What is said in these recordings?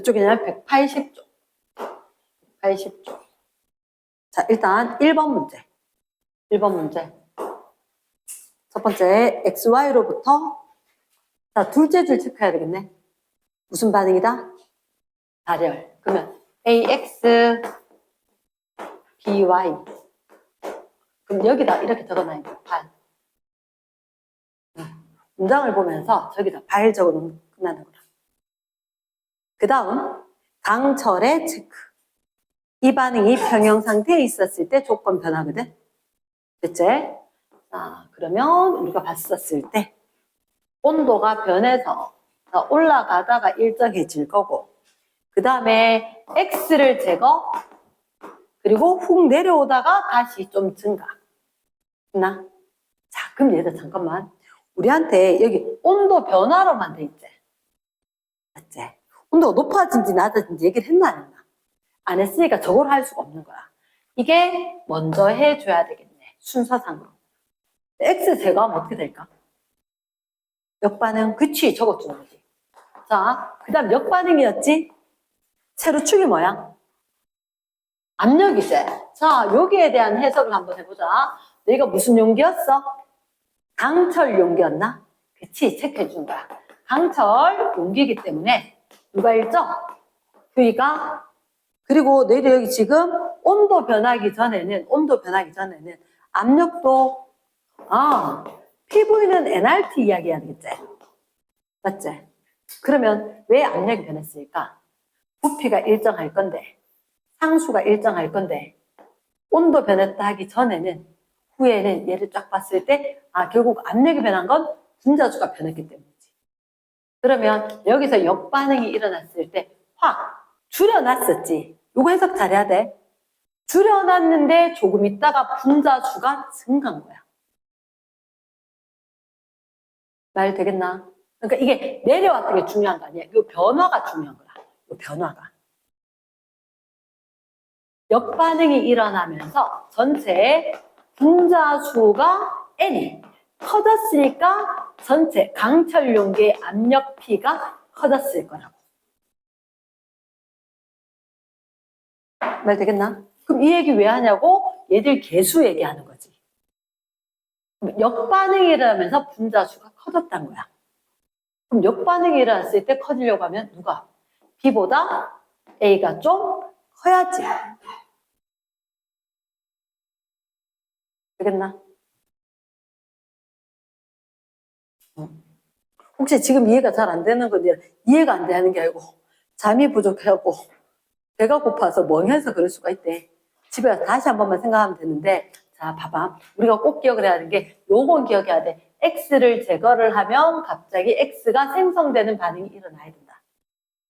저쪽에는 180조. 180조. 자, 일단 1번 문제. 1번 문제. 첫 번째, XY로부터, 자, 둘째 줄 체크해야 되겠네. 무슨 반응이다? 발열. 그러면 AX, BY. 그럼 여기다 이렇게 적어놔야 돼. 발. 문장을 보면서 저기다 발 적어놓으면 끝나는 거라. 그 다음, 강철의 체크. 이 반응이 평형 상태에 있었을 때 조건 변화거든. 됐지? 자, 그러면 우리가 봤었을 때 온도가 변해서 올라가다가 일정해질 거고, 그 다음에 X를 제거, 그리고 훅 내려오다가 다시 좀 증가. 됐나? 자, 그럼 얘들 잠깐만. 우리한테 여기 온도 변화로만 돼 있지. 맞지? 온도가 높아진지 낮아진지 얘기를 했나 안 했나? 안 했으니까 저걸 할 수가 없는 거야. 이게 먼저 해줘야 되겠네. 순서상으로. X 제거하면 어떻게 될까? 역반응. 그치, 적어주는 거지. 자, 그 다음 역반응이었지? 세로축이 뭐야? 압력이지. 자, 여기에 대한 해석을 한번 해보자. 너희가 무슨 용기였어? 강철 용기였나? 그치, 체크해 준 거야. 강철 용기이기 때문에 누가 일정? V가. 그리고 너희들 여기 지금 온도 변하기 전에는 압력도, PV는 nRT 이야기해야 되겠지? 맞지? 그러면 왜 압력이 변했을까? 부피가 일정할 건데, 상수가 일정할 건데, 온도 변했다 하기 전에는, 후에는 얘를 쫙 봤을 때, 결국 압력이 변한 건 분자수가 변했기 때문이지. 그러면 여기서 역반응이 일어났을 때 확 줄여놨었지. 요거 해석 잘해야 돼. 줄여놨는데 조금 있다가 분자수가 증가한 거야. 말 되겠나? 그러니까 이게 내려왔던 게 중요한 거 아니야. 이 변화가 중요한 거야. 이 변화가. 역반응이 일어나면서 전체 분자수가 N이 커졌으니까 전체 강철 용기의 압력 P가 커졌을 거라고. 말 되겠나? 그럼 이 얘기 왜 하냐고? 얘들 개수 얘기하는 거지. 역반응이 일어나면서 분자수가 커졌다는 거야. 그럼 역반응이 일어났을 때 커지려고 하면 누가? B보다 A가 좀 커야지. 되겠나? 혹시 지금 이해가 잘 안 되는 건지 이해가 안 되는 게 아니고 잠이 부족하고 배가 고파서 멍해서 그럴 수가 있대. 집에 가서 다시 한 번만 생각하면 되는데, 자, 봐봐. 우리가 꼭 기억을 해야 하는 게 요건 기억해야 돼. X를 제거를 하면 갑자기 X가 생성되는 반응이 일어나야 된다.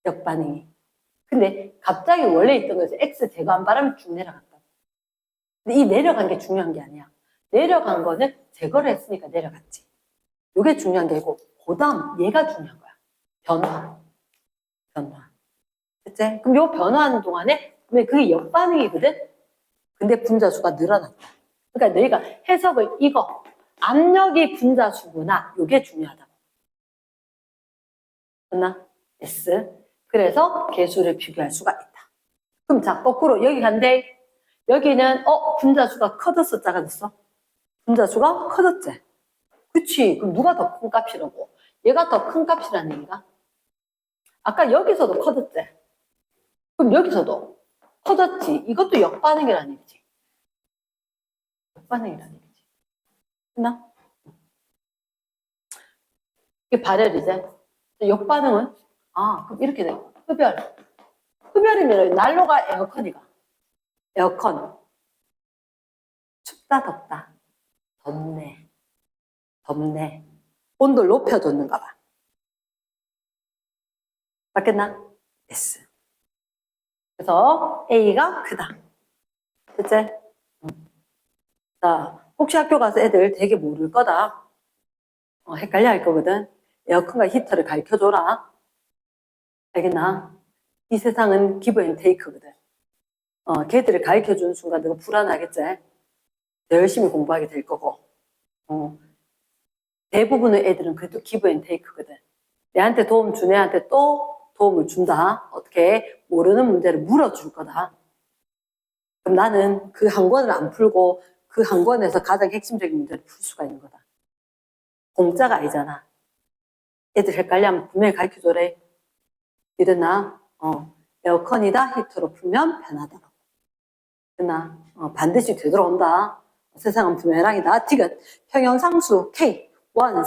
역반응이. 근데 갑자기 원래 있던 거지. X 제거한 바람에 쭉 내려갔다. 근데 이 내려간 게 중요한 게 아니야. 내려간 거는 제거를 했으니까 내려갔지. 요게 중요한 게 아니고 그 다음 얘가 중요한 거야. 변화. 그치? 그럼 요 변화하는 동안에 그게 역반응이거든? 근데 분자수가 늘어났다. 그러니까 너희가 해석을 이거 압력이 분자수구나. 요게 중요하다고. 됐나? S. 그래서 개수를 비교할 수가 있다. 그럼 자, 거꾸로 여기 간대. 여기는 분자수가 커졌어, 작아졌어? 분자수가 커졌지? 그치? 그럼 누가 더 큰 값이라고? 얘가 더 큰 값이라는 얘기가? 아까 여기서도 커졌지? 그럼 여기서도 커졌지? 이것도 역반응이라는 얘기지. 역반응이라는 얘기지. 됐나? 이게 발열이지? 역반응은? 그럼 이렇게 돼. 흡열. 흡열이면 난로가 에어컨이가. 에어컨. 춥다, 덥다. 덥네. 온도를 높여줬는가 봐. 맞겠나? S. 그래서 A가 크다. 됐지? 자, 혹시 학교 가서 애들 되게 모를 거다. 헷갈려 할 거거든. 에어컨과 히터를 가르쳐줘라. 알겠나? 이 세상은 기브 앤 테이크거든. 걔들을 가르쳐주는 순간 너가 불안하겠지? 더 열심히 공부하게 될 거고. 대부분의 애들은 그래도 기브 앤 테이크거든. 내한테 도움 준 애한테 또 도움을 준다. 어떻게 모르는 문제를 물어줄 거다. 그럼 나는 그 한 권을 안 풀고 그 한 권에서 가장 핵심적인 문제를 풀 수가 있는 거다. 공짜가 아니잖아. 애들 헷갈리면 분명히 가르쳐줘래. 이랬나? 에어컨이다. 히터로 풀면 편하다고. 그나 반드시 되돌아온다. 세상은 부메랑이다. 디귿. 평형상수 K 1,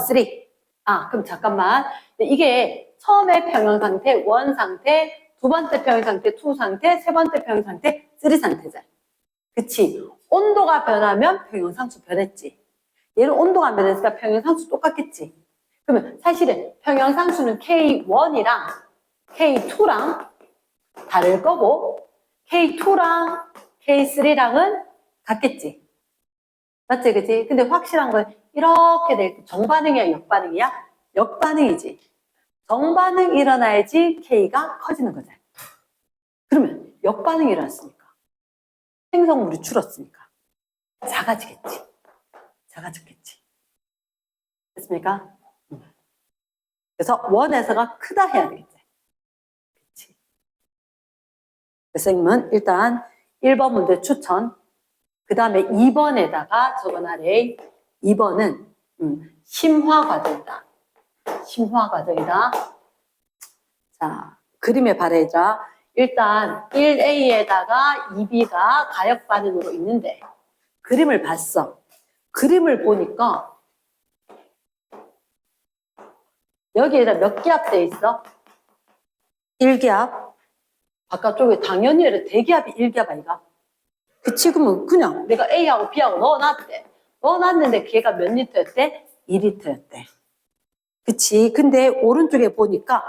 3. 그럼 잠깐만. 이게 처음에 평형상태, 1 상태, 두 번째 평형상태, 2 상태, 세 번째 평형상태, 3 상태잖아. 그치? 온도가 변하면 평형상수 변했지. 얘는 온도가 안 변했으니까 평형상수 똑같겠지. 그러면 사실은 평형상수는 K1이랑 K2랑 다를 거고 K2랑 K3랑은 같겠지. 맞지? 그치? 근데 확실한 건 이렇게 될 때 정반응이야, 역반응이야? 역반응이지. 정반응이 일어나야지 K가 커지는 거잖아. 그러면 역반응이 일어났으니까 생성물이 줄었으니까 작아지겠지. 작아졌겠지. 됐습니까? 그래서 원에서가 크다 해야 되겠지. 그치. 선생님은 일단 1번 문제 추천, 그 다음에 2번에다가 적어놔래. 2번은 심화 과정이다. 심화 과정이다. 자, 그림에 발해자. 일단 1A에다가 2B가 가역 반응으로 있는데 그림을 봤어. 그림을 보니까 여기에다 몇 기압 돼 있어? 1기압. 바깥쪽에 당연히 대기압이 1기압 아이가? 그치? 그러면 그냥 내가 A하고 B하고 넣어놨대. 넣어놨는데 걔가 몇 리터였대? 2리터였대. 그치? 근데 오른쪽에 보니까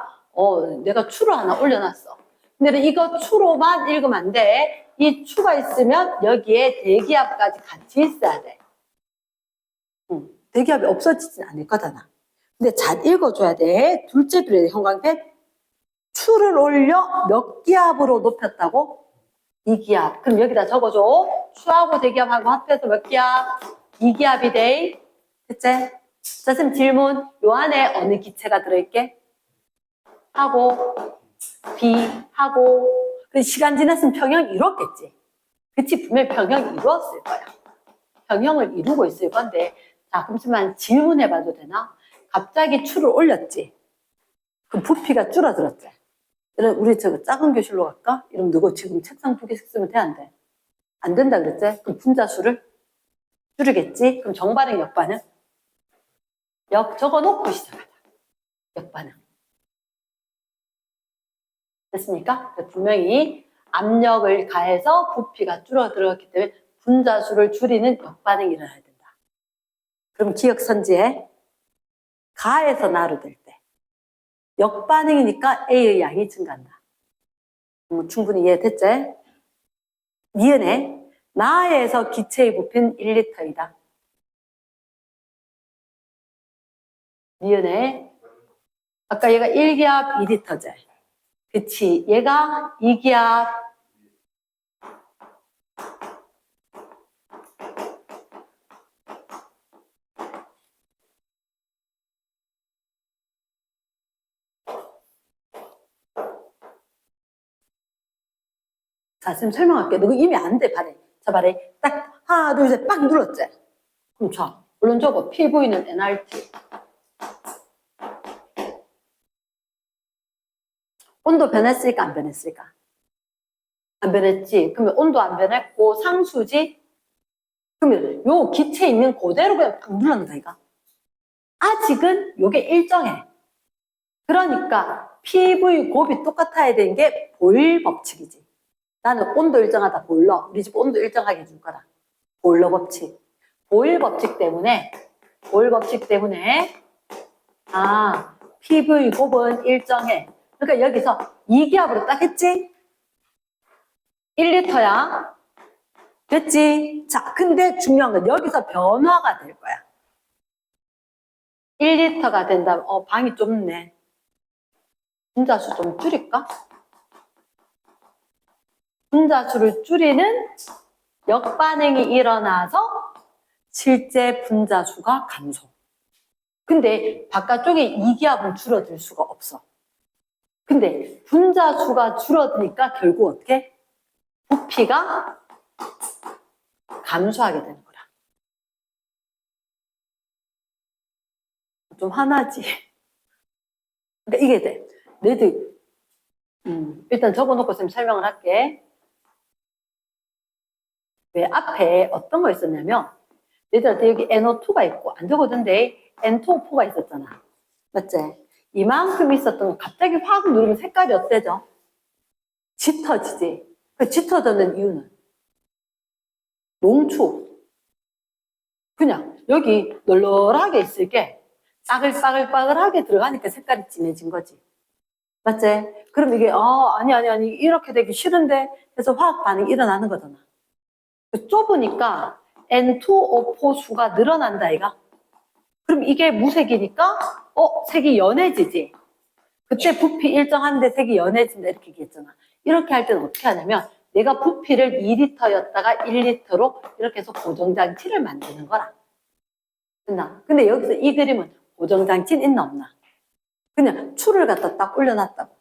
내가 추로 하나 올려놨어. 근데 이거 추로만 읽으면 안 돼. 이 추가 있으면 여기에 대기압까지 같이 있어야 돼. 대기압이 없어지진 않을 거잖아. 근데 잘 읽어줘야 돼. 둘째 줄에 형광펜. 추를 올려 몇 기압으로 높였다고? 2기압. 그럼 여기다 적어줘. 추하고 대기압하고 합해서 몇 기압? 2기압이 돼. 됐지? 자, 선생님 질문. 요 안에 어느 기체가 들어있게? 하고, B, 하고. 시간 지났으면 평형 이뤘겠지. 그치? 분명히 평형 이루었을 거야. 평형을 이루고 있을 건데. 자, 그렇지만 질문해봐도 되나? 갑자기 추를 올렸지. 그럼 부피가 줄어들었지. 우리 저거 작은 교실로 갈까? 이러면 누구 지금 책상 2개씩 쓰면 돼? 안 돼? 안 된다 그랬지? 그럼 분자수를 줄이겠지? 그럼 정반응, 역반응? 적어놓고 시작하자. 역반응. 됐습니까? 분명히 압력을 가해서 부피가 줄어들었기 때문에 분자수를 줄이는 역반응이 일어나야 된다. 그럼 기억선지에 가에서 나로 될 때 역반응이니까 A의 양이 증가한다. 충분히 이해됐지? 니은에 나에서 기체의 부피는 1리터이다. 니은에 아까 얘가 1기압 2리터제. 그치? 얘가 2기압 자, 지금 설명할게. 너 이미 안 돼, 발에. 자, 발에. 딱, 하나, 둘, 셋, 빡 눌렀지? 그럼 자, 얼른 적어. PV는 nRT. 온도 변했을까, 안 변했을까? 안 변했지? 그러면 온도 안 변했고, 상수지? 그러면 요 기체 있는 그대로 그냥 팍 눌렀는다, 이거. 아직은 요게 일정해. 그러니까 PV 곱이 똑같아야 되는 게 보일 법칙이지. 나는 온도 일정하다, 보일러. 우리 집 온도 일정하게 해줄 거다. 보일러 법칙. 보일 법칙 때문에, PV 곱은 일정해. 그러니까 여기서 2기압으로 딱 했지? 1리터야. 됐지? 자, 근데 중요한 건 여기서 변화가 될 거야. 1리터가 된다면, 방이 좁네. 분자수 좀 줄일까? 분자수를 줄이는 역반응이 일어나서 실제 분자수가 감소. 근데 바깥쪽에 2기압은 줄어들 수가 없어. 근데 분자수가 줄어드니까 결국 어떻게? 부피가 감소하게 되는 거라. 좀 화나지? 그러니까 이게 돼. 너희들 일단 적어놓고 쌤 설명을 할게. 왜 앞에 어떤 거 있었냐면 얘들한테 여기 NO2가 있고 안 적어둔데 N2O4가 있었잖아. 맞지? 이만큼 있었던 거 갑자기 확 누르면 색깔이 어때져? 짙어지지. 그 짙어지는 이유는 농축. 그냥 여기 널널하게 있을 게 빠글빠글빠글하게 들어가니까 색깔이 진해진 거지. 맞지? 그럼 이게 아니 이렇게 되기 싫은데 해서 화학 반응이 일어나는 거잖아. 좁으니까 N2O4 수가 늘어난다 이가. 그럼 이게 무색이니까 색이 연해지지. 그때 부피 일정한데 색이 연해진다 이렇게 얘기했잖아. 이렇게 할 때는 어떻게 하냐면 내가 부피를 2리터였다가 1리터로 이렇게 해서 고정장치를 만드는 거라. 됐나? 근데 여기서 이 그림은 고정장치는 있나 없나? 그냥 추를 갖다 딱 올려놨다고.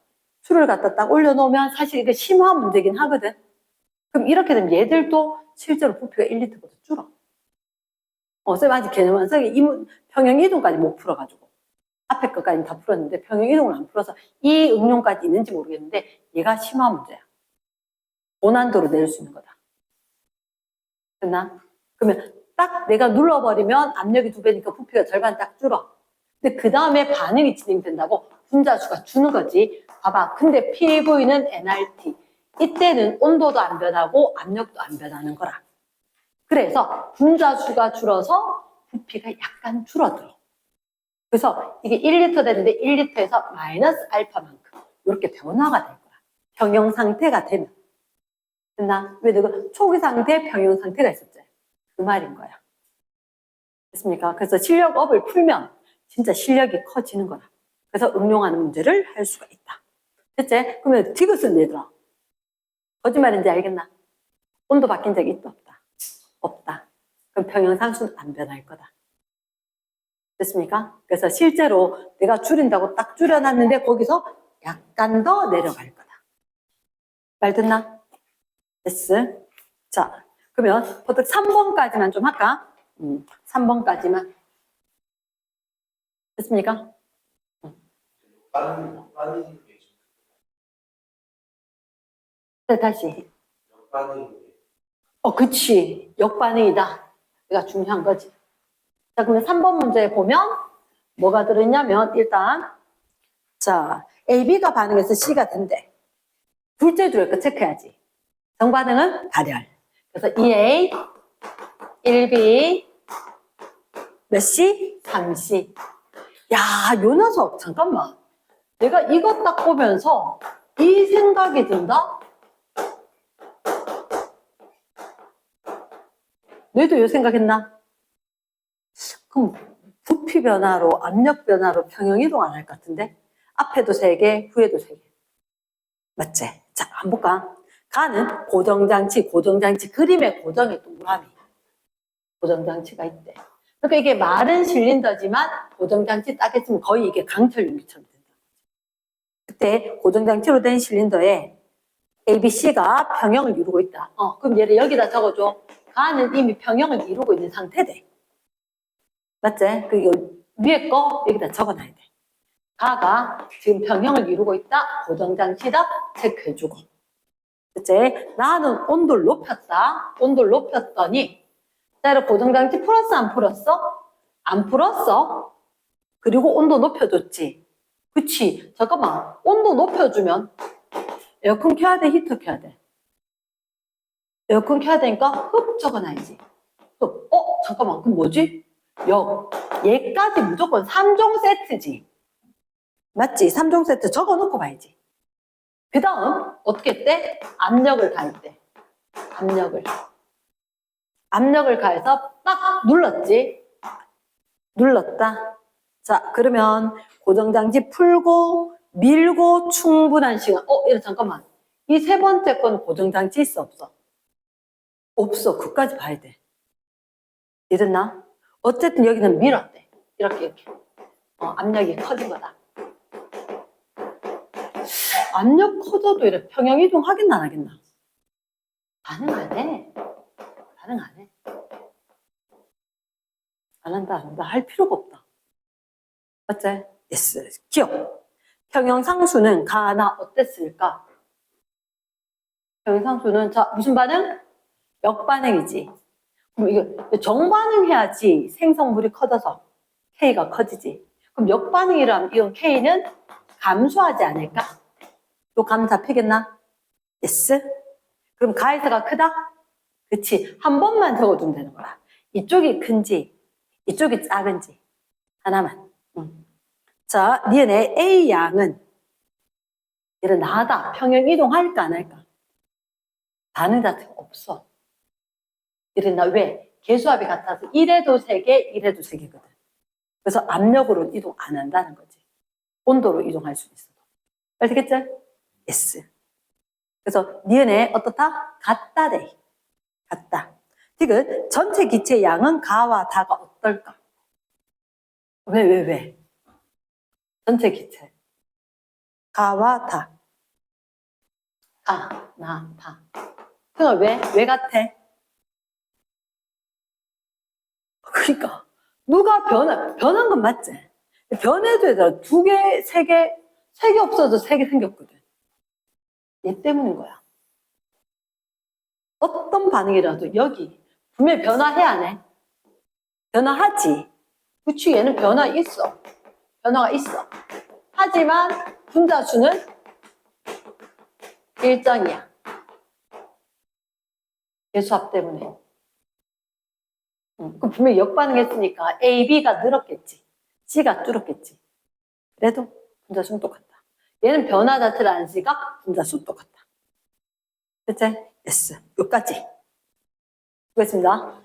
추를 갖다 딱 올려놓으면 사실 이게 심화 문제긴 하거든. 그럼 이렇게 되면 얘들도 실제로 부피가 1리터보다 줄어. 쌤 아직 개념 완성이 평형 이동까지 못 풀어가지고. 앞에 것까지는 다 풀었는데 평형 이동을 안 풀어서 이 응용까지 있는지 모르겠는데 얘가 심화 문제야. 고난도로 낼 수 있는 거다. 됐나? 그러면 딱 내가 눌러버리면 압력이 2배니까 부피가 절반 딱 줄어. 근데 그 다음에 반응이 진행된다고 분자수가 주는 거지. 봐봐. 근데 PV는 nRT. 이때는 온도도 안 변하고 압력도 안 변하는 거라. 그래서 분자수가 줄어서 부피가 약간 줄어들어. 그래서 이게 1리터 되는데 1리터에서 마이너스 알파만큼 이렇게 변화가 될 거야. 평형 상태가 되면. 됐나? 왜 내가 초기 상태, 평형 상태가 있었지? 그 말인 거야. 됐습니까? 그래서 실력업을 풀면 진짜 실력이 커지는 거라. 그래서 응용하는 문제를 할 수가 있다. 됐지? 그러면 디귿은 얘들아. 거짓말인지 알겠나? 온도 바뀐 적이 있다 없다? 없다. 그럼 평형상수는 안 변할 거다. 됐습니까? 그래서 실제로 내가 줄인다고 딱 줄여놨는데 거기서 약간 더 내려갈 거다. 말 듣나? 됐어? 자, 그러면 보통 3번까지만 좀 할까? 3번까지만. 됐습니까? 네, 다시. 그치. 역반응이다. 이가 중요한 거지. 자, 그러면 3번 문제에 보면 뭐가 들어있냐면 일단 자, AB가 반응해서 C가 된대. 둘째 들어있고 체크해야지. 정반응은 발열. 그래서 2A, 1B, 몇 C? 3C. 야, 요 녀석 잠깐만. 내가 이것 딱 보면서 이 생각이 든다? 너희도 요 생각했나? 그럼 부피 변화로, 압력 변화로 평형 이동 안 할 것 같은데? 앞에도 3개, 후에도 3개. 맞지? 자, 한번 볼까? 가는 고정장치 그림의 고정에 동그라미. 고정장치가 있대. 그러니까 이게 마른 실린더지만 고정장치 딱 했으면 거의 이게 강철 용기처럼 된다. 그때 고정장치로 된 실린더에 ABC가 평형을 이루고 있다. 그럼 얘를 여기다 적어줘. 가는 이미 평형을 이루고 있는 상태대. 맞지? 그 위에 거 여기다 적어놔야 돼. 가가 지금 평형을 이루고 있다. 고정장치다. 체크해주고. 그치? 나는 온도를 높였다. 온도를 높였더니 자, 고정장치 풀었어? 안 풀었어? 안 풀었어. 그리고 온도 높여줬지. 그치? 잠깐만. 온도 높여주면 에어컨 켜야 돼? 히터 켜야 돼? 에어컨 켜야 되니까 흡 적어놔야지. 또, 잠깐만. 그럼 뭐지? 얘까지 무조건 3종 세트지. 맞지? 3종 세트 적어놓고 봐야지. 그 다음 어떻게 했대? 압력을 가했대. 압력을 가해서 딱 눌렀지. 눌렀다. 자, 그러면 고정장치 풀고 밀고 충분한 시간. 잠깐만. 이 세 번째 건 고정장치 있어 없어? 없어. 그까지 봐야 돼. 이랬나? 어쨌든 여기는 밀었대. 이렇게. 압력이 커진 거다. 압력 커져도 이래 평형 이동하겠나 안 하겠나? 반응 안 해. 반응 안 해. 안 한다. 할 필요가 없다. 맞지? yes. 기억. 평형상수는 가나 어땠을까? 평형상수는 자 무슨 반응? 역반응이지. 그럼 이게 정반응해야지 생성물이 커져서 K가 커지지. 그럼 역반응이라면 이건 K는 감소하지 않을까? 요 감 잡히겠나? yes. 그럼 가에서가 크다? 그치. 한 번만 적어두면 되는 거야. 이쪽이 큰지 이쪽이 작은지 하나만. 자, 니네 A 양은 얘를 나다 평형 이동할까 안 할까? 반응 자체가 없어. 이랬나 왜? 개수합이 같아서 1에도 3개, 1에도 3개거든. 그래서 압력으로 이동 안 한다는 거지. 온도로 이동할 수 있어. 알겠지? yes. 그래서 니은에 어떻다? 같다래. 같다. 지금 전체 기체 양은 가와 다가 어떨까? 왜? 전체 기체. 가와 다. 가, 나, 다. 그럼 왜 같아? 그러니까 누가 변한 건 맞지? 변해도 되잖아. 2개, 3개, 3개 없어도 3개 생겼거든. 얘 때문인 거야. 어떤 반응이라도 여기 분명히 변화해 안 해? 변화하지. 그치, 얘는 변화가 있어. 하지만 분자수는 일정이야. 개수합 때문에. 그럼 분명히 역반응했으니까 A, B가 늘었겠지. C가 줄었겠지. 그래도 분자수는 똑같다. 얘는 변화 자체를 안 쓰니까 분자수는 똑같다. 됐지? yes. 여기까지. 수고했습니다.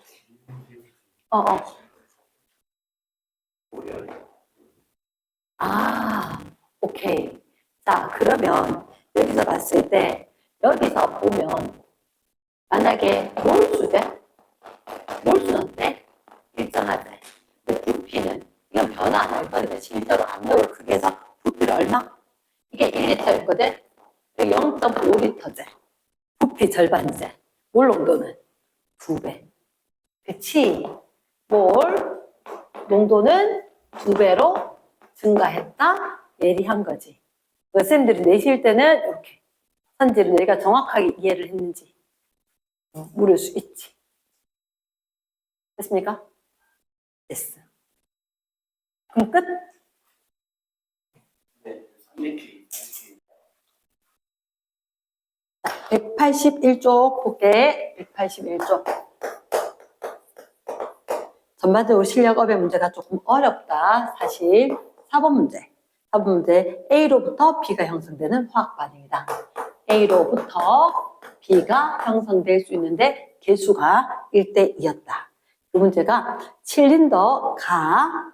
오케이. 자, 그러면 여기서 봤을 때 여기서 보면 만약에 몰수는 어때? 일정하지. 부피는 이건 변화 안 할 거니까 실제로 압력을 크게 해서 부피를 얼마? 이게 1리터였거든? 0.5리터제. 부피 절반이제. 몰 농도는 2배. 그치? 몰 농도는 2배로 증가했다? 예리한 거지. 선생님들이 내실 때는 이렇게 선지를 내가 정확하게 이해를 했는지 물을 수 있지. 됐습니까? 됐어. 그럼 끝? 네. 181쪽 볼게. 181쪽. 전반적으로 실력업의 문제가 조금 어렵다. 사실 4번 문제. 4번 문제 A로부터 B가 형성되는 화학 반응이다. A로부터 B가 형성될 수 있는데 개수가 1대 2였다. 이 문제가 실린더가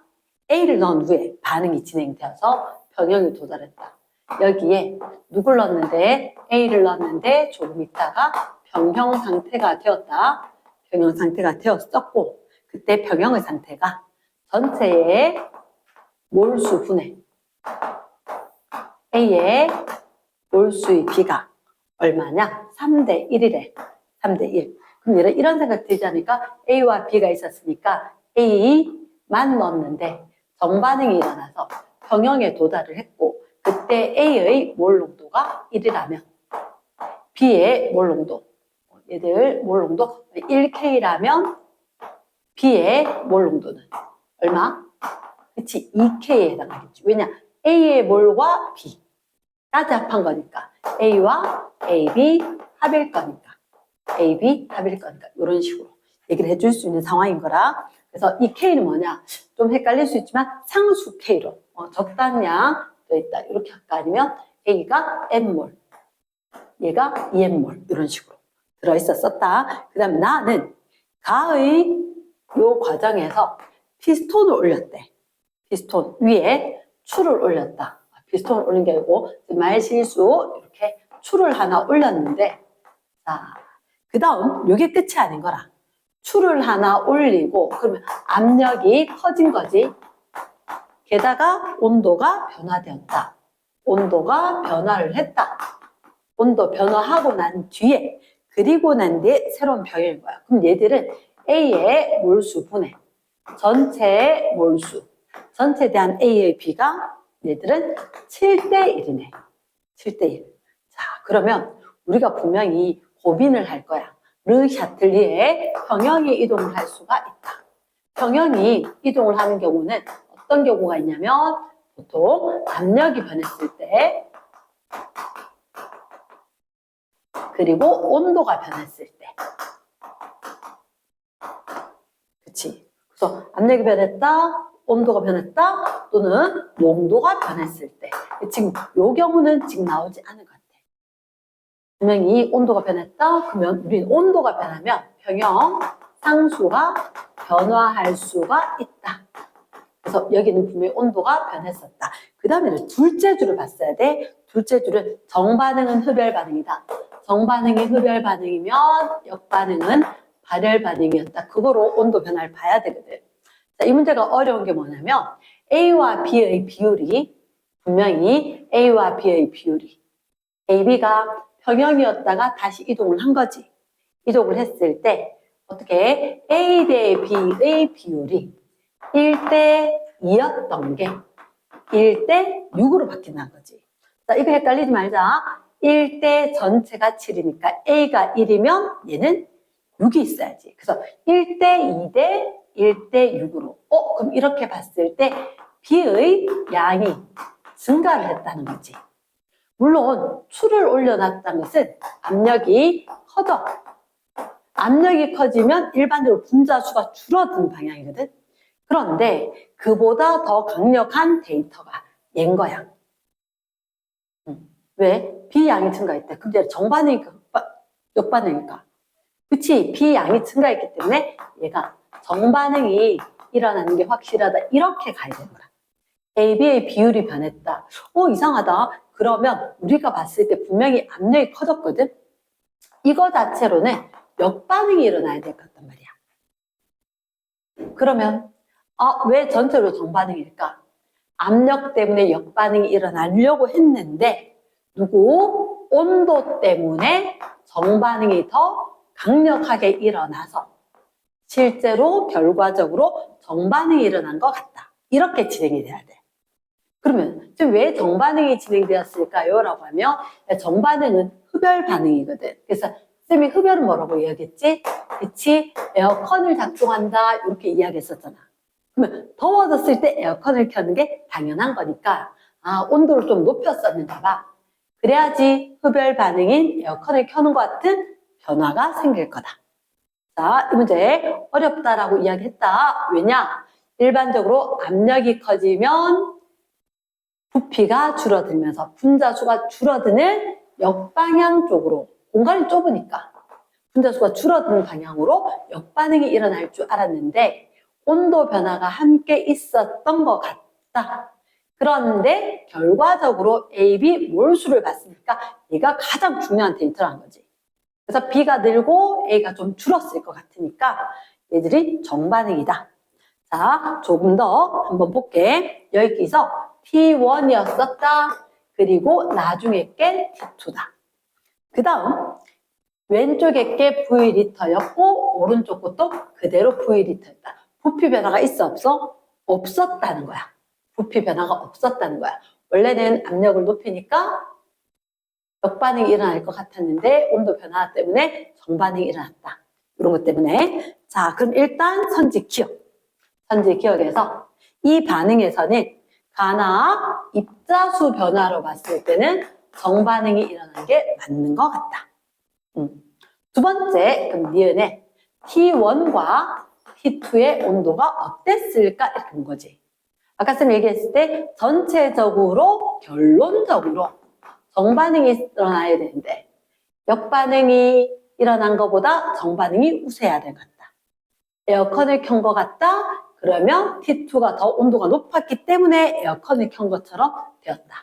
A를 넣은 후에 반응이 진행되어서 평형에 도달했다. 여기에 누굴 넣었는데 A를 넣었는데 조금 있다가 평형 상태가 되었다. 평형 상태가 되었었고 그때 평형의 상태가 전체의 몰수분의 A의 몰수의 B가 얼마냐? 3대 1이래. 3대 1. 그럼 이런 생각 들지 않을까? A와 B가 있었으니까 A만 넣었는데 정반응이 일어나서 평형에 도달을 했고 그때 A의 몰 농도가 1이라면 B의 몰 농도 얘들 몰 농도 1K라면 B의 몰 농도는 얼마? 그치? 2K에 해당하겠지. 왜냐? A의 몰과 B까지 합한 거니까 A와 AB 합일 거니까 이런 식으로 얘기를 해줄 수 있는 상황인 거라. 그래서 이 K는 뭐냐? 좀 헷갈릴 수 있지만 상수 K로 적당량 있다. 이렇게 할까? 아니면 A가 N몰 얘가 2N몰 이런 식으로 들어있었다. 그 다음에 나는 가의 요 과정에서 피스톤을 올렸대. 피스톤 위에 줄을 올렸다. 피스톤을 올린 게 아니고 말실수 이렇게 줄을 하나 올렸는데 자, 그 다음 이게 끝이 아닌 거라. 줄을 하나 올리고 그러면 압력이 커진 거지. 게다가 온도가 변화되었다. 온도가 변화를 했다. 온도 변화하고 난 뒤에, 그리고 난 뒤에 새로운 병일 거야. 그럼 얘들은 A의 몰수 분해, 전체의 몰수, 전체에 대한 A의 B가 얘들은 7대1이네. 7대1. 자, 그러면 우리가 분명히 고민을 할 거야. 르 샤틀리에 평형이 이동을 할 수가 있다. 평형이 이동을 하는 경우는 어떤 경우가 있냐면 보통 압력이 변했을 때, 그리고 온도가 변했을 때. 그치? 그래서 압력이 변했다, 온도가 변했다, 또는 농도가 변했을 때. 지금 요 경우는 지금 나오지 않은 것 같아. 분명히 온도가 변했다, 그러면 우리는 온도가 변하면 평형 상수가 변화할 수가 있다. 그래서 여기는 분명히 온도가 변했었다. 그 다음에 둘째 줄을 봤어야 돼. 둘째 줄은 정반응은 흡열 반응이다. 정반응이 흡열 반응이면 역반응은 발열 반응이었다. 그거로 온도 변화를 봐야 되거든. 자, 이 문제가 어려운 게 뭐냐면 A와 B의 비율이 분명히 A와 B의 비율이 AB가 평형이었다가 다시 이동을 한 거지. 이동을 했을 때 어떻게 A 대 B의 비율이 1대 2였던 게 1대 6으로 바뀐다는 거지. 자, 이거 헷갈리지 말자. 1대 전체가 7이니까 A가 1이면 얘는 6이 있어야지. 그래서 1대 2대 1대 6으로. 그럼 이렇게 봤을 때 B의 양이 증가를 했다는 거지. 물론 추를 올려놨다는 것은 압력이 커져. 압력이 커지면 일반적으로 분자수가 줄어드는 방향이거든. 그런데 그보다 더 강력한 데이터가 얘인 거야. 왜? B양이 증가했대. 근데 정반응이니까 역반응이니까. 그치? B양이 증가했기 때문에 얘가 정반응이 일어나는 게 확실하다. 이렇게 가야 되는 거야. AB의 비율이 변했다. 이상하다. 그러면 우리가 봤을 때 분명히 압력이 커졌거든? 이거 자체로는 역반응이 일어나야 될 것 같단 말이야. 그러면 왜 전체로 정반응일까? 압력 때문에 역반응이 일어나려고 했는데 누구? 온도 때문에 정반응이 더 강력하게 일어나서 실제로 결과적으로 정반응이 일어난 것 같다. 이렇게 진행이 돼야 돼. 그러면 지금 왜 정반응이 진행되었을까요? 라고 하면 정반응은 흡열 반응이거든. 그래서 쌤이 흡열은 뭐라고 이야기했지? 그치? 에어컨을 작동한다 이렇게 이야기했었잖아. 그러면 더워졌을 때 에어컨을 켜는 게 당연한 거니까 온도를 좀 높였었는가 봐. 그래야지 흡열 반응인 에어컨을 켜는 것 같은 변화가 생길 거다. 자, 이 문제 어렵다라고 이야기했다. 왜냐? 일반적으로 압력이 커지면 부피가 줄어들면서 분자수가 줄어드는 역방향 쪽으로, 공간이 좁으니까 분자수가 줄어드는 방향으로 역반응이 일어날 줄 알았는데 온도 변화가 함께 있었던 것 같다. 그런데 결과적으로 A, B 몰수를 봤으니까 얘가 가장 중요한 데이터라는 거지. 그래서 B가 늘고 A가 좀 줄었을 것 같으니까 얘들이 정반응이다. 자, 조금 더 한번 볼게. 여기서 T1이었었다. 그리고 나중에 게 T2다. 그 다음 왼쪽에 게 V리터였고 오른쪽 것도 그대로 V리터였다. 부피 변화가 있어 없어? 없었다는 거야. 부피 변화가 없었다는 거야. 원래는 압력을 높이니까 역반응이 일어날 것 같았는데 온도 변화 때문에 정반응이 일어났다. 이런 것 때문에. 자, 그럼 일단 선지 기억. 선지 기억에서 이 반응에서는 가나 입자수 변화로 봤을 때는 정반응이 일어난 게 맞는 것 같다. 두 번째, 그럼 니은에 T1과 T2의 온도가 어땠을까? 이렇게 본 거지. 아까 쌤 얘기했을 때 전체적으로 결론적으로 정반응이 일어나야 되는데 역반응이 일어난 것보다 정반응이 우세해야 될 것 같다. 에어컨을 켠 것 같다? 그러면 T2가 더 온도가 높았기 때문에 에어컨을 켠 것처럼 되었다.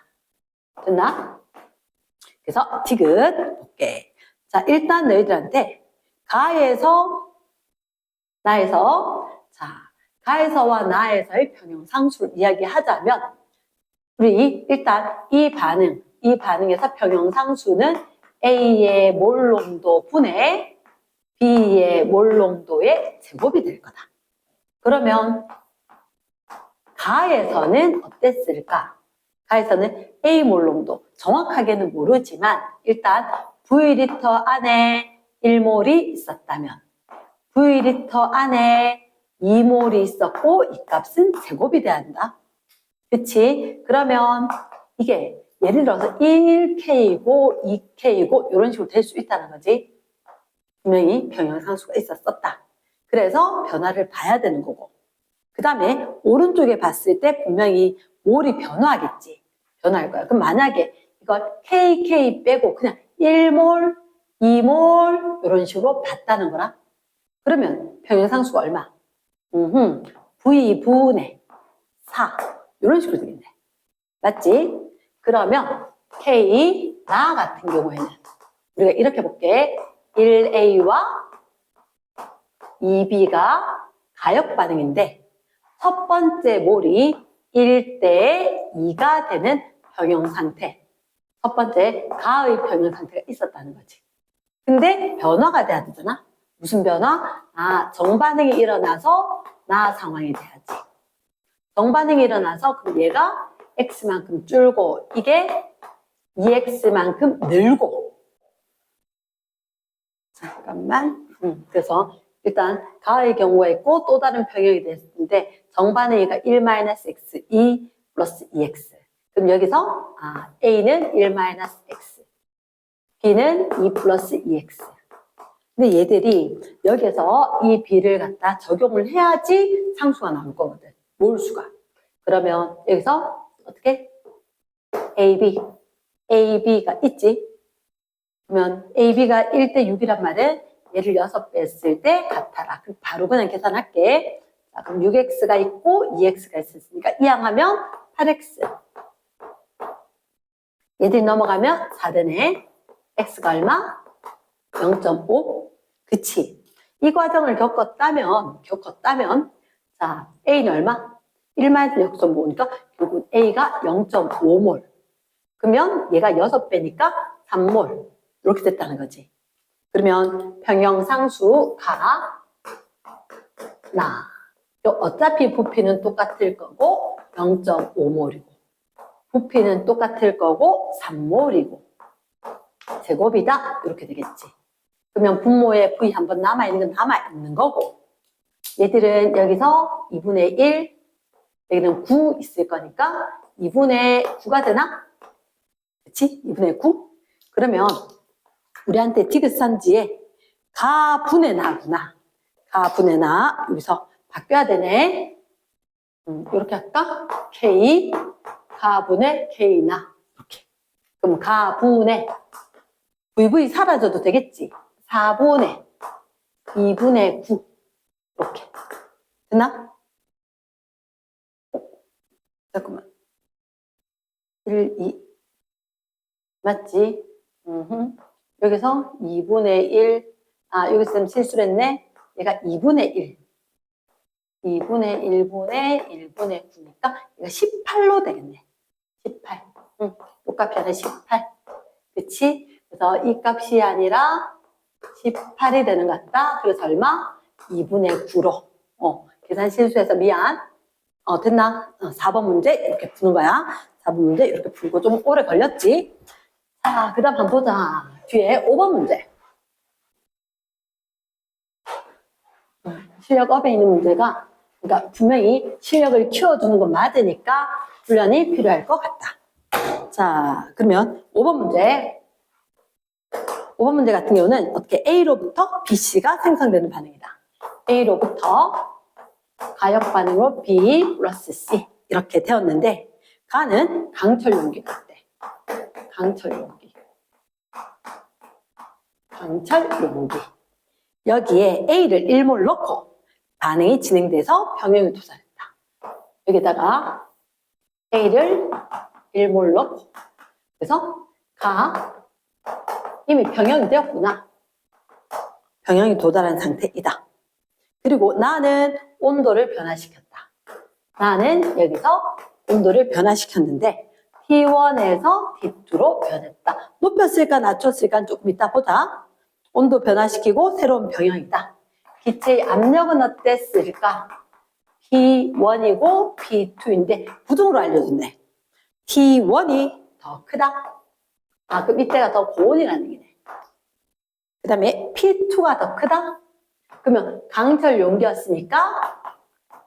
됐나? 그래서 디귿 볼게. 자, 일단 너희들한테 가에서 나에서, 자, 가에서와 나에서의 평형상수를 이야기하자면 우리 일단 이 반응에서 평형상수는 A의 몰농도 분의 B의 몰농도의 제곱이 될 거다. 그러면 가에서는 어땠을까? 가에서는 A 몰농도, 정확하게는 모르지만 일단 V리터 안에 1몰이 있었다면 V리터 안에 2몰이 있었고 이 값은 제곱이 돼야 한다. 그치? 그러면 이게 예를 들어서 1K고 2K고 이런 식으로 될 수 있다는 거지. 분명히 평형상수가 있었었다. 그래서 변화를 봐야 되는 거고. 그 다음에 오른쪽에 봤을 때 분명히 몰이 변화하겠지. 변화할 거야. 그럼 만약에 이걸 KK 빼고 그냥 1몰, 2몰 이런 식으로 봤다는 거라. 그러면 평형상수가 얼마? V분의 4 이런 식으로 되겠네. 맞지? 그러면 K, 나 같은 경우에는 우리가 이렇게 볼게. 1A와 2B가 가역 반응인데 첫 번째 몰이 1대 2가 되는 평형 상태. 첫 번째 가의 평형 상태가 있었다는 거지. 근데 변화가 돼야 되잖아. 무슨 변화? 정반응이 일어나서 나 상황이 돼야지. 정반응이 일어나서 그럼 얘가 X만큼 줄고 이게 2X만큼 늘고. 잠깐만. 그래서 일단 가의 경우가 있고 또 다른 평형이 됐는데 정반응이가 1-X, 2 플러스 2X. 그럼 여기서 A는 1-X, B는 2 플러스 2X. 근데 얘들이 여기서 이 B를 갖다 적용을 해야지 상수가 나올 거거든. 몰수가. 그러면 여기서 어떻게? AB가 있지. 그러면 AB가 1대 6이란 말은 얘를 6배 했을 때 같아라. 그럼 바로 그냥 계산할게. 자, 그럼 6X가 있고 2X가 있었으니까 이항하면 8X. 얘들이 넘어가면 4되네. X가 얼마? 0.5. 그치? 이 과정을 겪었다면 자, A는 얼마? 1-0.5니까 결국 A가 0.5몰. 그러면 얘가 6배니까 3몰. 이렇게 됐다는 거지. 그러면 평형상수가 나. 어차피 부피는 똑같을 거고 0.5몰이고 부피는 똑같을 거고 3몰이고 제곱이다. 이렇게 되겠지. 그러면 분모에 V 한번 남아있는 건 남아있는 거고 얘들은 여기서 2분의 1 여기는 9 있을 거니까 2분의 9가 되나? 그치? 2분의 9? 그러면 우리한테 지그산지에 가분의 나구나. 가분의 나 여기서 바뀌어야 되네. 이렇게 할까? K 가분의 K 나 이렇게. 그럼 가분의 VV 사라져도 되겠지. 4분의 2분의 9 이렇게. 됐나? 잠깐만. 1, 2 맞지? 여기서 2분의 1 여기서 좀 실수를 했네. 얘가 2분의 1 2분의 1분의 1분의 9니까 얘가 18로 되겠네. 18 똑같이 하는 18 그치? 그래서 이 값이 아니라 18이 되는 것 같다. 그래서 얼마? 2분의 9로 계산 실수해서 미안. 됐나? 4번 문제 이렇게 푸는 거야. 4번 문제 이렇게 풀고 좀 오래 걸렸지? 자, 그 다음 한번 보자. 뒤에 5번 문제. 실력업에 있는 문제가, 그러니까 분명히 실력을 키워주는 건 맞으니까 훈련이 필요할 것 같다. 자, 그러면 5번 문제. 5번 문제 같은 경우는 어떻게 A로부터 BC가 생성되는 반응이다. A로부터 가역 반응으로 B 플러스 C 이렇게 되었는데 가는 강철 용기 같대. 강철 용기. 여기에 A를 1몰 넣고 반응이 진행돼서 평형을 도달했다. 여기다가 A를 1몰 넣고 그래서 이미 평형이 되었구나. 평형이 도달한 상태이다. 그리고 나는 온도를 변화시켰다. 나는 여기서 온도를 변화시켰는데 T1에서 T2로 변했다. 높였을까 낮췄을까 조금 이따 보자. 온도 변화시키고 새로운 병형이다. 기체의 압력은 어땠을까? P1이고 P2인데 부등으로 알려줬네. T1이 더 크다. 아, 그럼 이때가 더 고온이라는 얘기네. 그 다음에 P2가 더 크다. 그러면 강철 용기였으니까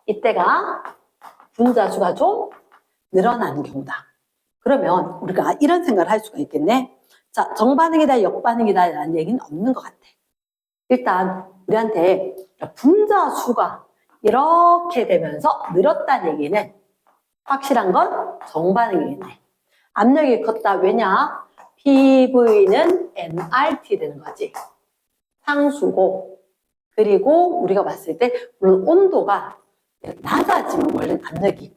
이때가 분자수가 좀 늘어나는 경우다. 그러면 우리가 이런 생각을 할 수가 있겠네. 자, 정반응이다, 역반응이다 라는 얘기는 없는 것 같아. 일단 우리한테 분자수가 이렇게 되면서 늘었다는 얘기는 확실한 건 정반응이겠네. 압력이 컸다. 왜냐? PV는 nRT 되는 거지. 상수고, 그리고 우리가 봤을 때 물론 온도가 낮아지면 원래 압력이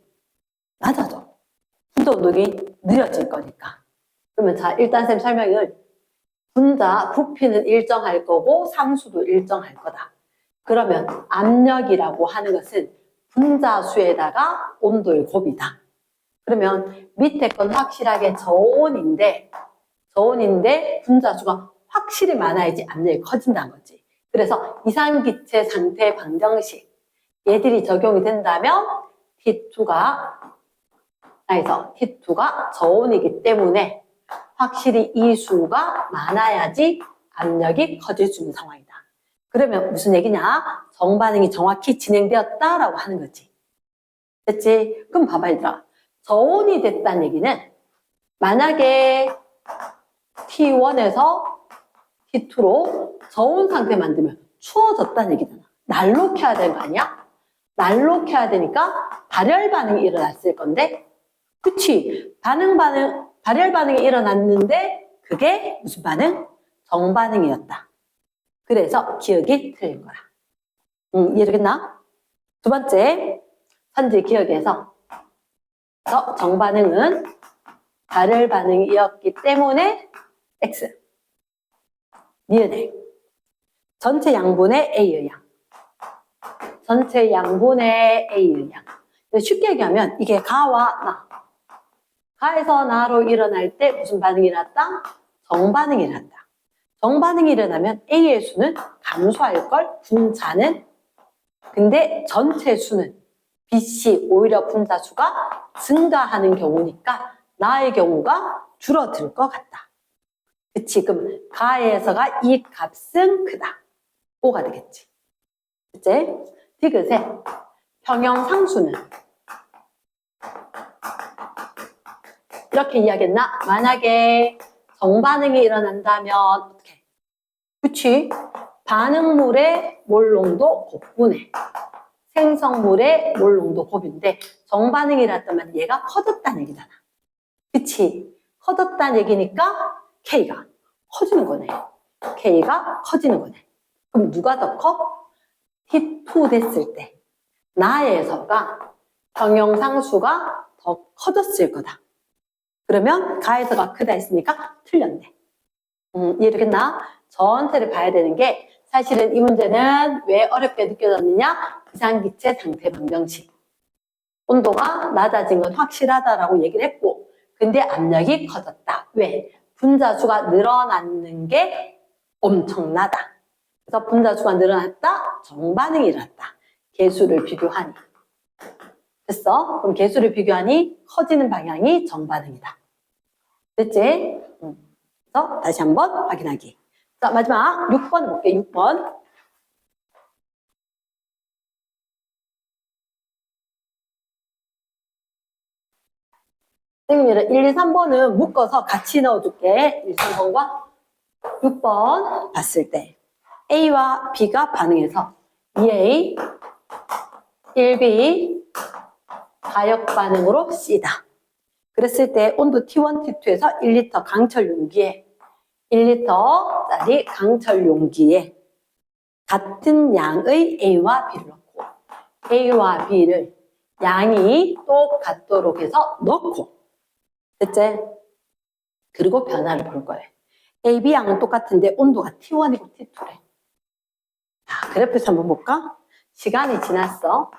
낮아져. 분자 운동이 느려질 거니까. 그러면 자, 일단 쌤 설명을 분자 부피는 일정할 거고 상수도 일정할 거다. 그러면 압력이라고 하는 것은 분자수에다가 온도의 곱이다. 그러면 밑에 건 확실하게 저온인데 분자수가 확실히 많아야지 압력이 커진다는 거지. 그래서 이상기체 상태 방정식 얘들이 적용이 된다면 T2가 저온이기 때문에 확실히 이 수가 많아야지 압력이 커질 수 있는 상황이다. 그러면 무슨 얘기냐? 정반응이 정확히 진행되었다라고 하는 거지. 됐지? 그럼 봐봐 얘들아. 저온이 됐다는 얘기는 만약에 T1에서 T2로 저온 상태 만들면 추워졌다는 얘기잖아. 난로켜야 되는 거 아니야? 난로켜야 되니까 발열 반응이 일어났을 건데, 그치? 발열 반응이 일어났는데 그게 무슨 반응? 정반응이었다. 그래서 기억이 틀린 거야. 이해되겠나? 두 번째, 선지 기억에서 정반응은 발열 반응이었기 때문에 X. 니은에 전체 양분의 A의 양. 전체 양분의 A의 양. 쉽게 얘기하면 이게 가와 나. 가에서 나로 일어날 때 무슨 반응이 일어났다? 정반응이 일어난다. 정반응이 일어나면 A의 수는 감소할 걸, 분자는. 근데 전체 수는 BC 오히려 분자 수가 증가하는 경우니까 나의 경우가 줄어들 것 같다. 그치? 그럼 가에서가 이 값은 크다. O가 되겠지. 이제 디귿의 평형상수는 이렇게 이야기했나? 만약에 정반응이 일어난다면 어떻게? 그치? 반응물의 몰농도 곱분해. 생성물의 몰농도 곱인데 정반응이 일어났다면 얘가 커졌다는 얘기잖아. 그치? 커졌다는 얘기니까 K가 커지는 거네. K가 커지는 거네. 그럼 누가 더 커? T2 됐을 때 나에서가 평형상수가 더 커졌을 거다. 그러면 가에서가 크다 했으니까 틀렸네. 이해되겠나? 전체를 봐야 되는 게 사실은 이 문제는 왜 어렵게 느껴졌느냐? 이상기체 상태 방정식. 온도가 낮아진 건 확실하다라고 얘기를 했고 근데 압력이 커졌다. 왜? 분자수가 늘어나는 게 엄청나다. 그래서 분자수가 늘어났다. 정반응이 일어났다. 개수를 비교하니. 됐어? 그럼 개수를 비교하니 커지는 방향이 정반응이다. 됐지? 그래서 다시 한번 확인하기. 자, 마지막 6번 볼게. 6번. 선생님이 1, 2, 3번은 묶어서 같이 넣어줄게. 1, 3번과 6번 봤을 때 A와 B가 반응해서 2A, 1B 가역 반응으로 C다. 그랬을 때 온도 T1, T2에서 1리터 강철 용기에 1리터짜리 강철 용기에 같은 양의 A와 B를 넣고 A와 B를 양이 똑같도록 해서 넣고 됐지? 그리고 변화를 볼 거예요. A, B 양은 똑같은데 온도가 T1이고 T2래. 자, 그래프에서 한번 볼까? 시간이 지났어.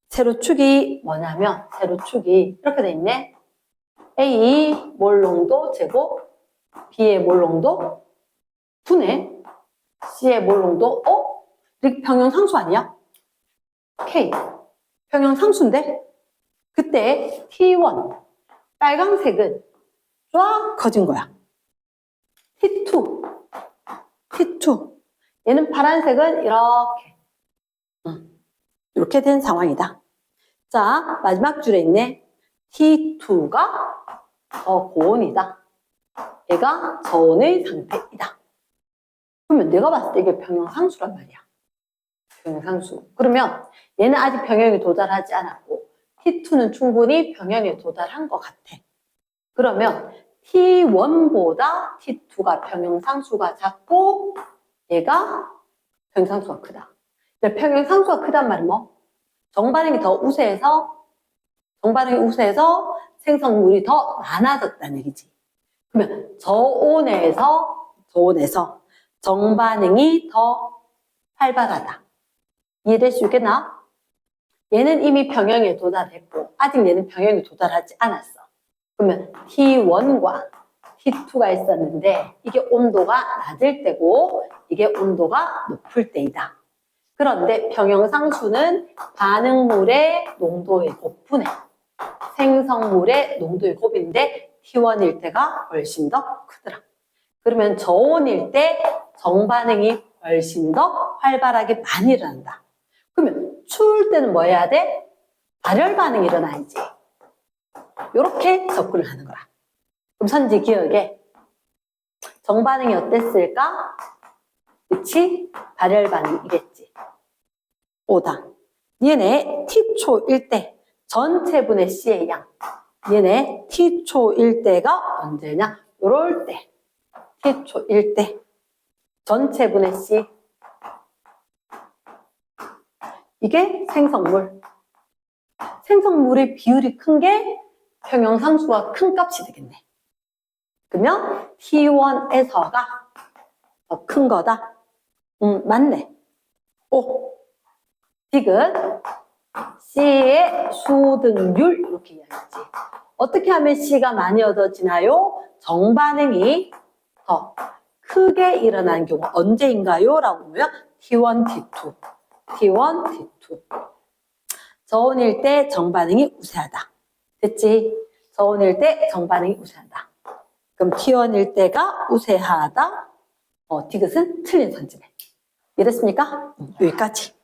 세로축이 뭐냐면 세로축이 이렇게 돼 있네. A 몰 농도 제곱, B의 몰 농도 2네. C의 몰 농도, 이렇게 평형상수 아니야? K. 평형상수인데? 그때 T1, 빨강색은 쫙 커진 거야. T2, T2. 얘는 파란색은 이렇게. 이렇게 된 상황이다. 자, 마지막 줄에 있네. T2가 더 고온이다. 얘가 저온의 상태이다. 그러면 내가 봤을 때 이게 평형상수란 말이야. 평형상수. 그러면 얘는 아직 평형에 도달하지 않았고 T2는 충분히 평형에 도달한 것 같아. 그러면 T1보다 T2가 평형상수가 작고 얘가 평형상수가 크다. 평형상수가 크단 말은 뭐? 정반응이 더 우세해서 생성물이 더 많아졌다는 얘기지. 그러면 저온에서 정반응이 더 활발하다. 이해될 수 있겠나? 얘는 이미 평형에 도달했고 아직 얘는 평형에 도달하지 않았어. 그러면 T1과 T2가 있었는데 이게 온도가 낮을 때고 이게 온도가 높을 때이다. 그런데 평형상수는 반응물의 농도의 곱분해 생성물의 농도의 곱인데 T1일 때가 훨씬 더 크더라. 그러면 저온일 때 정반응이 훨씬 더 활발하게 많이 일어난다. 그러면 추울 때는 뭐 해야 돼? 발열 반응이 일어나야지. 이렇게 접근을 하는 거라. 그럼 선지 기억에 정반응이 어땠을까? 그치? 발열 반응이겠지. 5다. 얘네 T초일 때 전체분의 C의 양. 얘네 T초일 때가 언제냐? 요럴 때. T초일 때 전체분의 C. 이게 생성물. 생성물의 비율이 큰 게 평형상수가 큰 값이 되겠네. 그러면 T1에서가 더 큰 거다. 맞네. 오. 디귿. C의 수등률 이렇게 이야기했지. 어떻게 하면 C가 많이 얻어지나요? 정반응이 더 크게 일어나는 경우 언제인가요? 라고 보면 T1, T2. T1, T2. 저온일 때 정반응이 우세하다. 됐지? 저온일 때 정반응이 우세하다. 그럼 T1일 때가 우세하다. 디귿은 틀린 선지네. 이해됐습니까? 여기까지.